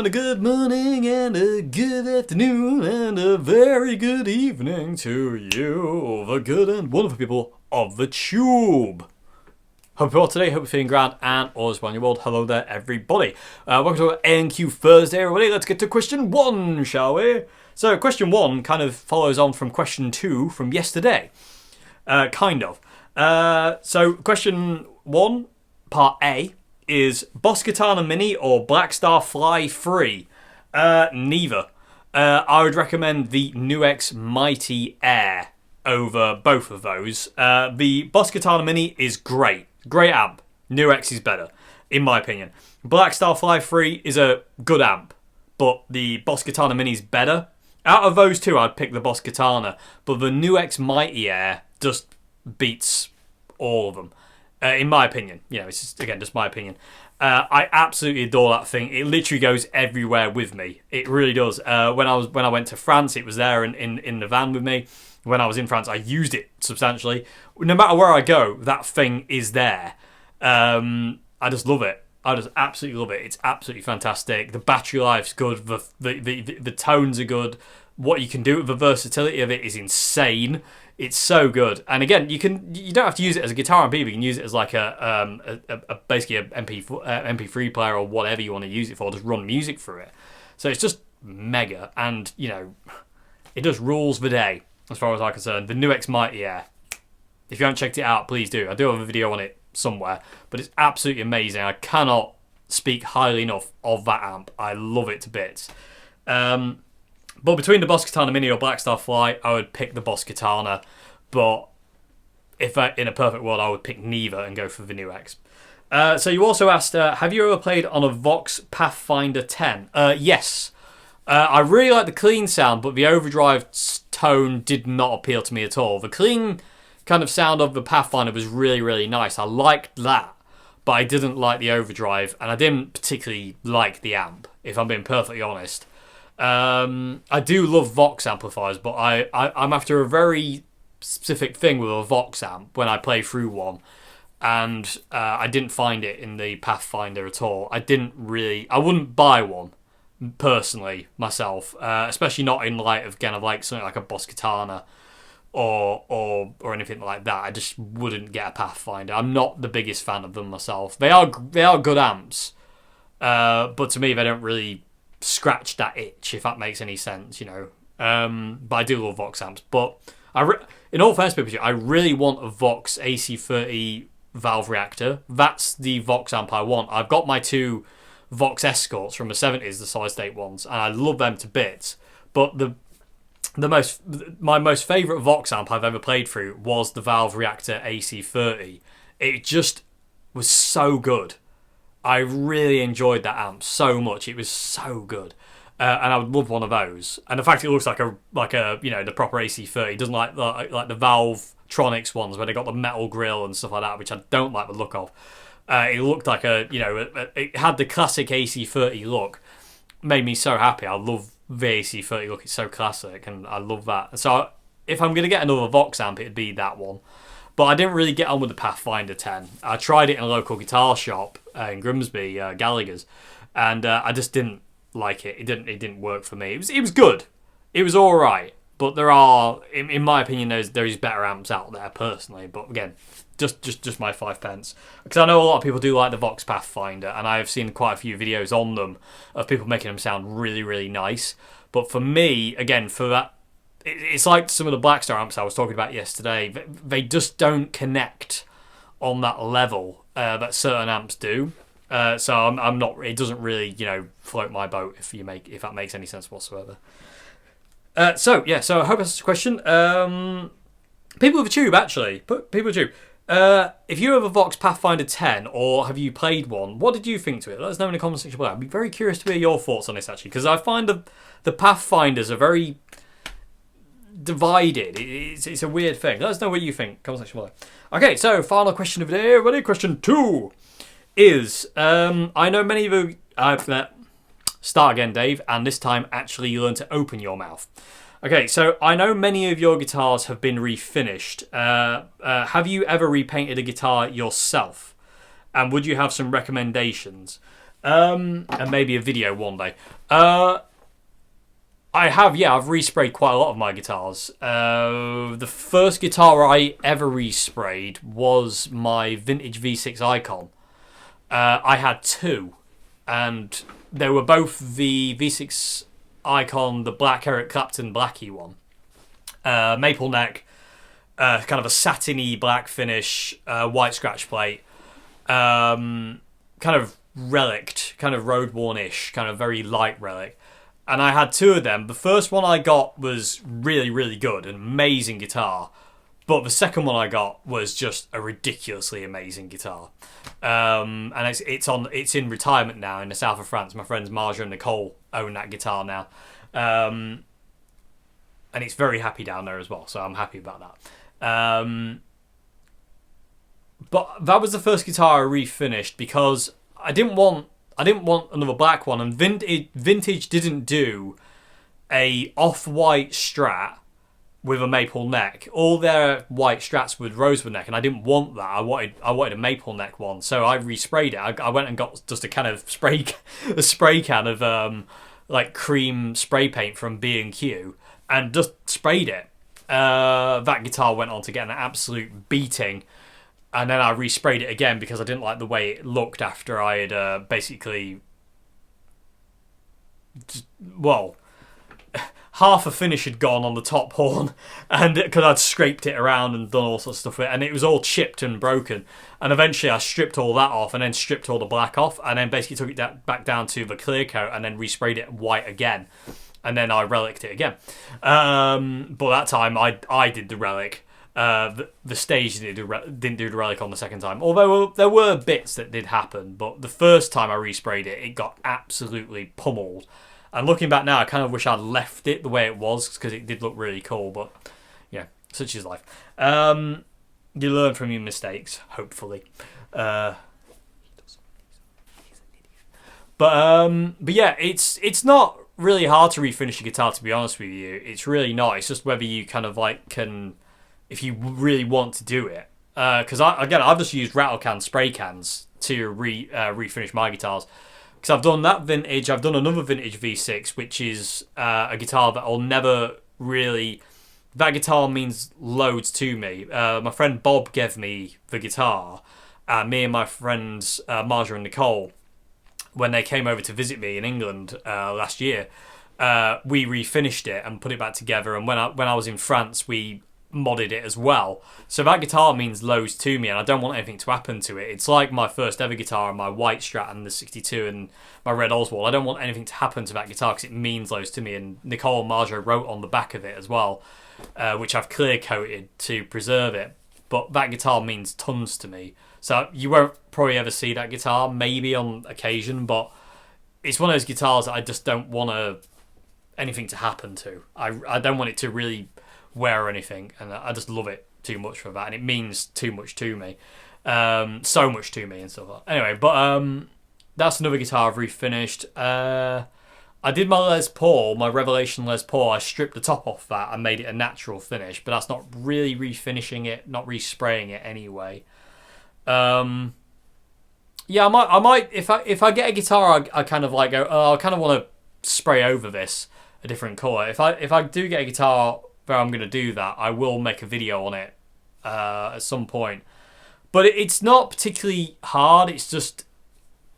and a good morning and a good afternoon and a very good evening to you, the good and wonderful people of the tube. Hope you're well today, hope you're feeling grand and all is well in your world. Hello there, everybody. Welcome to NQ Thursday, everybody. Let's get to question 1, shall we? So, question 1 kind of follows on from question 2 from yesterday. Kind of. So, question 1, part A, is Boss Katana Mini or Blackstar Fly Free? Neither. I would recommend the Nuex Mighty Air over both of those. The Boss Katana Mini is great. Great amp. Nuex is better, in my opinion. Blackstar Fly Free is a good amp, but the Boss Katana Mini is better. Out of those two, I'd pick the Boss Katana, but the Nuex Mighty Air just beats all of them. In my opinion, it's just, again, just my opinion. I absolutely adore that thing. It literally goes everywhere with me. It really does. When I went to France, it was there in the van with me. When I was in France, I used it substantially. No matter where I go, that thing is there. I just love it. I just absolutely love it. It's absolutely fantastic. The battery life's good. The tones are good. What you can do with the versatility of it is insane. It's so good, and again, you don't have to use it as a guitar amp either. You can use it as like basically a MP3 player or whatever you want to use it for. Just run music through it. So it's just mega, and it just rules the day as far as I'm concerned. The Nuex Mighty Air. If you haven't checked it out, please do. I do have a video on it somewhere, but it's absolutely amazing. I cannot speak highly enough of that amp. I love it to bits. But between the Boss Katana Mini or Blackstar Fly, I would pick the Boss Katana. But if in a perfect world, I would pick neither and go for the Nuex. So you also asked, have you ever played on a Vox Pathfinder 10? Yes. I really like the clean sound, but the overdrive tone did not appeal to me at all. The clean kind of sound of the Pathfinder was really, really nice. I liked that, but I didn't like the overdrive, and I didn't particularly like the amp, if I'm being perfectly honest. I do love Vox amplifiers, but I'm after a very specific thing with a Vox amp when I play through one, and I didn't find it in the Pathfinder at all. I wouldn't buy one personally myself, especially not in light of again of like something like a Boss Katana or anything like that. I just wouldn't get a Pathfinder. I'm not the biggest fan of them myself. They are good amps, but to me they don't really scratch that itch, if that makes any sense, but I do love Vox amps. But in all fairness, people, I really want a Vox AC30 valve reactor. That's the Vox amp I want. I've got my 2 Vox Escorts from the 70s, the solid state ones, and I love them to bits. But my most favourite Vox amp I've ever played through was the valve reactor AC30. It just was so good. I really enjoyed that amp so much. It was so good, and I would love one of those. And the fact it looks like a the proper AC30, it doesn't like the Valvetronics ones where they got the metal grill and stuff like that, which I don't like the look of. It looked like it had the classic AC30 look. Made me so happy. I love the AC30 look. It's so classic, and I love that. So if I'm gonna get another Vox amp, it'd be that one. But I didn't really get on with the Pathfinder 10. I tried it in a local guitar shop in Grimsby, Gallagher's, and I just didn't like it. It didn't work for me. It was good. It was all right. But there are, in my opinion, there is better amps out there personally. But again, just my 5 pence. Because I know a lot of people do like the Vox Pathfinder, and I have seen quite a few videos on them of people making them sound really, really nice. But for me, again, for that, it's like some of the Blackstar amps I was talking about yesterday. They just don't connect on that level that certain amps do. So I'm not. It doesn't really, float my boat if that makes any sense whatsoever. So I hope that's a question. People with a tube, actually. People with a tube. If you have a Vox Pathfinder 10 or have you played one, what did you think to it? Let us know in the comment section below. I'd be very curious to hear your thoughts on this, actually, because I find the Pathfinders are very divided. It's a weird thing. Let us know what you think. Comment section below. Okay, so final question of the day. Ready? Question 2 is I know many of you. Start again, Dave, and this time actually you learn to open your mouth. Okay, so I know many of your guitars have been refinished. Have you ever repainted a guitar yourself? And would you have some recommendations? And maybe a video one day. I've resprayed quite a lot of my guitars. The first guitar I ever resprayed was my vintage V6 Icon. I had two, and they were both the V6 Icon, the black Eric Clapton Blackie one. Maple neck, kind of a satiny black finish, white scratch plate, kind of relict, kind of road worn-ish, kind of very light relic. And I had two of them. The first one I got was really, really good, an amazing guitar. But the second one I got was just a ridiculously amazing guitar. And it's in retirement now in the south of France. My friends Marja and Nicole own that guitar now. And it's very happy down there as well, so I'm happy about that. But that was the first guitar I refinished because I didn't want another black one, and Vintage didn't do a off-white Strat with a maple neck. All their white Strats with rosewood neck, and I didn't want that. I wanted a maple neck one, so I resprayed it. I went and got just a kind of spray can of like cream spray paint from B&Q and just sprayed it. That guitar went on to get an absolute beating. And then I resprayed it again because I didn't like the way it looked after I had basically... Well, half a finish had gone on the top horn, and because I'd scraped it around and done all sorts of stuff with it, and it was all chipped and broken. And eventually I stripped all that off and then stripped all the black off, and then basically took it back down to the clear coat and then resprayed it white again. And then I reliced it again. But that time I did the relic. The stage didn't do the relic on the second time, although there were bits that did happen. But the first time I resprayed it, it got absolutely pummeled. And looking back now, I kind of wish I'd left it the way it was because it did look really cool. But yeah, such is life. You learn from your mistakes, hopefully. But yeah, it's not really hard to refinish a guitar, to be honest with you. It's really not. It's just whether you kind of like can. If you really want to do it. Because I've just used rattle can spray cans to refinish my guitars. Because I've done that vintage, I've done another vintage V6, which is a guitar that I'll never really... That guitar means loads to me. My friend Bob gave me the guitar. Me and my friends Marja and Nicole, when they came over to visit me in England last year, we refinished it and put it back together. And when I was in France, we modded it as well. So that guitar means loads to me, and I don't want anything to happen to it. It's like my first ever guitar, my white Strat and the 62 and my red Oswald. I don't want anything to happen to that guitar because it means loads to me. And Nicole and Marjo wrote on the back of it as well, which I've clear coated to preserve it. But that guitar means tons to me. So you won't probably ever see that guitar, maybe on occasion, but it's one of those guitars that I just don't want anything to happen to. I don't want it to really wear or anything, and I just love it too much for that, and it means too much to me, so much to me and stuff like that. Anyway, but that's another guitar I've refinished. I did my Les Paul, my Revelation Les Paul. I stripped the top off that and made it a natural finish, but that's not really refinishing it, not respraying it anyway. Yeah, I might if I get a guitar, I kind of like go, oh, I kind of want to spray over this a different colour. If I do get a guitar where I'm going to do that, I will make a video on it at some point. But it's not particularly hard. It's just,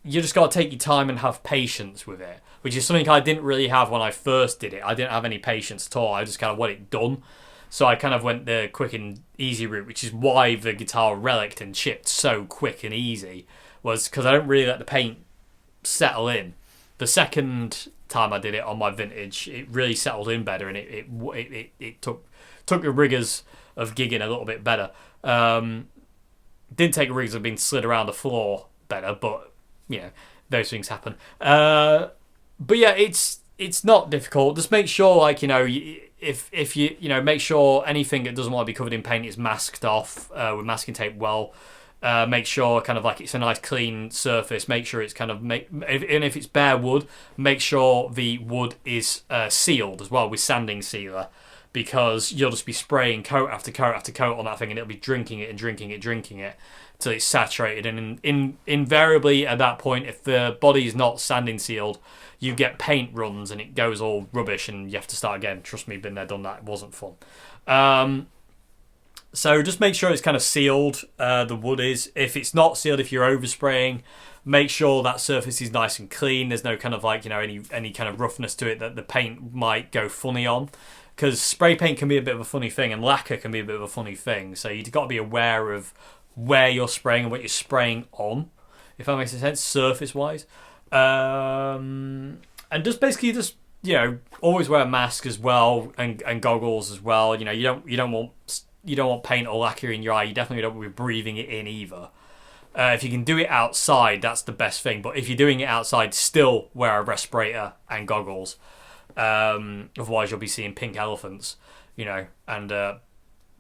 you just got to take your time and have patience with it, which is something I didn't really have when I first did it. I didn't have any patience at all. I just kind of want it done. So I kind of went the quick and easy route, which is why the guitar reliced and chipped so quick and easy, was because I don't really let the paint settle in. The second time I did it on my vintage, it really settled in better, and it took the rigours of gigging a little bit better. Didn't take the rigours of being slid around the floor better, but you know, those things happen. But yeah, it's not difficult. Just make sure, like, you know, if you make sure anything that doesn't want to be covered in paint is masked off with masking tape well. Make sure kind of like it's a nice clean surface. Make sure it's kind of and if it's bare wood, make sure the wood is sealed as well with sanding sealer, because you'll just be spraying coat after coat after coat on that thing, and it'll be drinking it till it's saturated. And invariably at that point, if the body's not sanding sealed, you get paint runs and it goes all rubbish and you have to start again. Trust me, been there, done that. It wasn't fun. So just make sure it's kind of sealed, the wood is. If it's not sealed, if you're overspraying, make sure that surface is nice and clean. There's no kind of like, any kind of roughness to it that the paint might go funny on. Because spray paint can be a bit of a funny thing, and lacquer can be a bit of a funny thing. So you've got to be aware of where you're spraying and what you're spraying on, if that makes sense, surface-wise. And just basically always wear a mask as well, and goggles as well. You don't want paint or lacquer in your eye. You definitely don't want to be breathing it in either. If you can do it outside, that's the best thing. But if you're doing it outside, still wear a respirator and goggles. Otherwise you'll be seeing pink elephants, and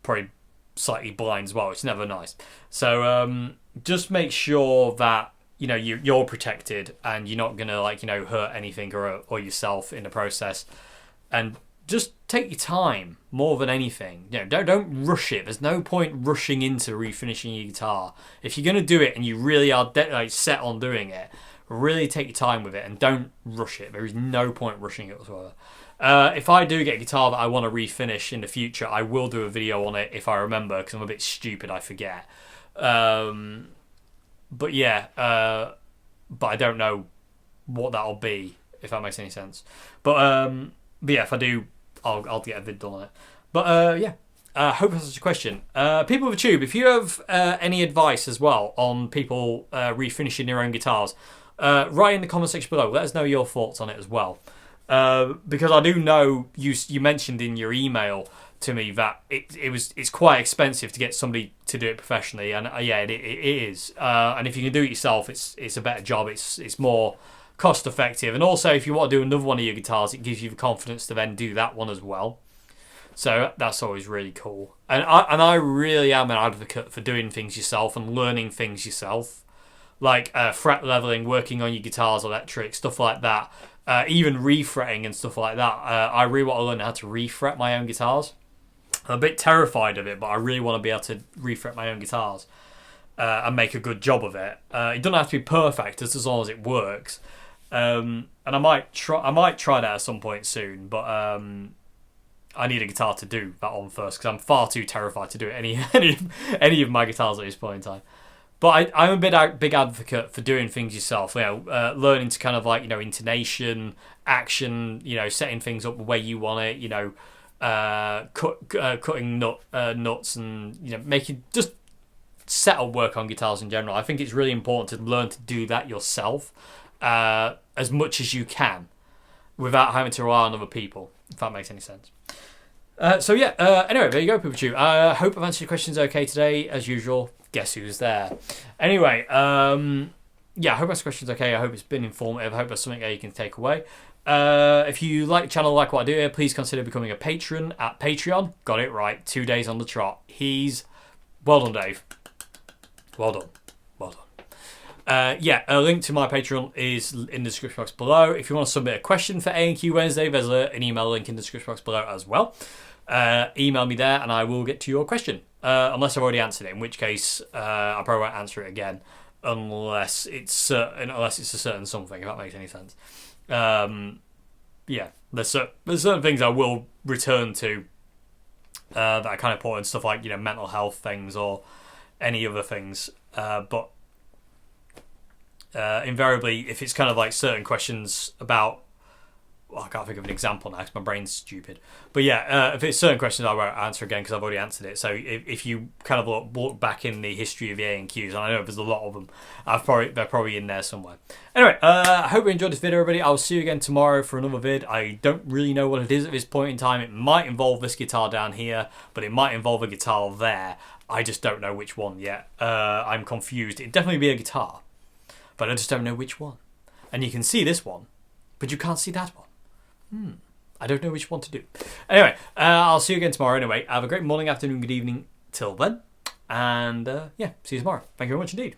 probably slightly blind as well. It's never nice. So just make sure that you're protected and you're not gonna hurt anything or yourself in the process. And just take your time more than anything. Don't rush it. There's no point rushing into refinishing your guitar. If you're gonna do it and you really are set on doing it, really take your time with it and don't rush it. There is no point rushing it whatsoever. If I do get a guitar that I want to refinish in the future, I will do a video on it if I remember, because I'm a bit stupid, I forget. But I don't know what that'll be, if that makes any sense. But yeah, if I do, I'll get a vid done on it. But I hope that's a question. People of the Tube, if you have any advice as well on people refinishing their own guitars, write in the comment section below. Let us know your thoughts on it as well. Because I do know you mentioned in your email to me that it's quite expensive to get somebody to do it professionally, and it is. And if you can do it yourself, it's a better job. It's more cost effective, and also if you want to do another one of your guitars, it gives you the confidence to then do that one as well. So that's always really cool. And I really am an advocate for doing things yourself and learning things yourself. Like fret leveling, working on your guitars, electric, stuff like that. Even refretting and stuff like that. I really want to learn how to refret my own guitars. I'm a bit terrified of it, but I really want to be able to refret my own guitars and make a good job of it. It doesn't have to be perfect, just as long as it works. And I might try that at some point soon, but I need a guitar to do that on first, because I'm far too terrified to do it any of my guitars at this point in time. But I'm a big advocate for doing things yourself. Learning to kind of intonation, action. Setting things up the way you want it. Cutting nuts and making just setup work on guitars in general. I think it's really important to learn to do that yourself as much as you can, without having to rely on other people. If that makes any sense. Anyway, there you go, people. I hope I've answered your questions okay today, as usual. Guess who's there? Anyway, I hope this question's okay. I hope it's been informative. I hope there's something that you can take away. If you like the channel, like what I do here, please consider becoming a patron at Patreon. Got it right. 2 days on the trot. Well done, Dave. Well done. A link to my Patreon is in the description box below. If you want to submit a question for A&Q Wednesday, there's an email link in the description box below as well. Email me there and I will get to your question. Unless I've already answered it, in which case I probably won't answer it again unless it's a certain something, if that makes any sense. There's certain things I will return to that are kind of important, stuff like mental health things or any other things. But invariably, if it's kind of like certain questions about, I can't think of an example now because my brain's stupid. But if it's certain questions, I won't answer again because I've already answered it. So if you kind of look back in the history of the A&Qs, and I know there's a lot of them, they're probably in there somewhere. Anyway, I hope you enjoyed this video, everybody. I'll see you again tomorrow for another vid. I don't really know what it is at this point in time. It might involve this guitar down here, but it might involve a guitar there. I just don't know which one yet. I'm confused. It'd definitely be a guitar, but I just don't know which one. And you can see this one, but you can't see that one. I don't know which one to do. Anyway, I'll see you again tomorrow. Anyway, have a great morning, afternoon, good evening till then. And see you tomorrow. Thank you very much indeed.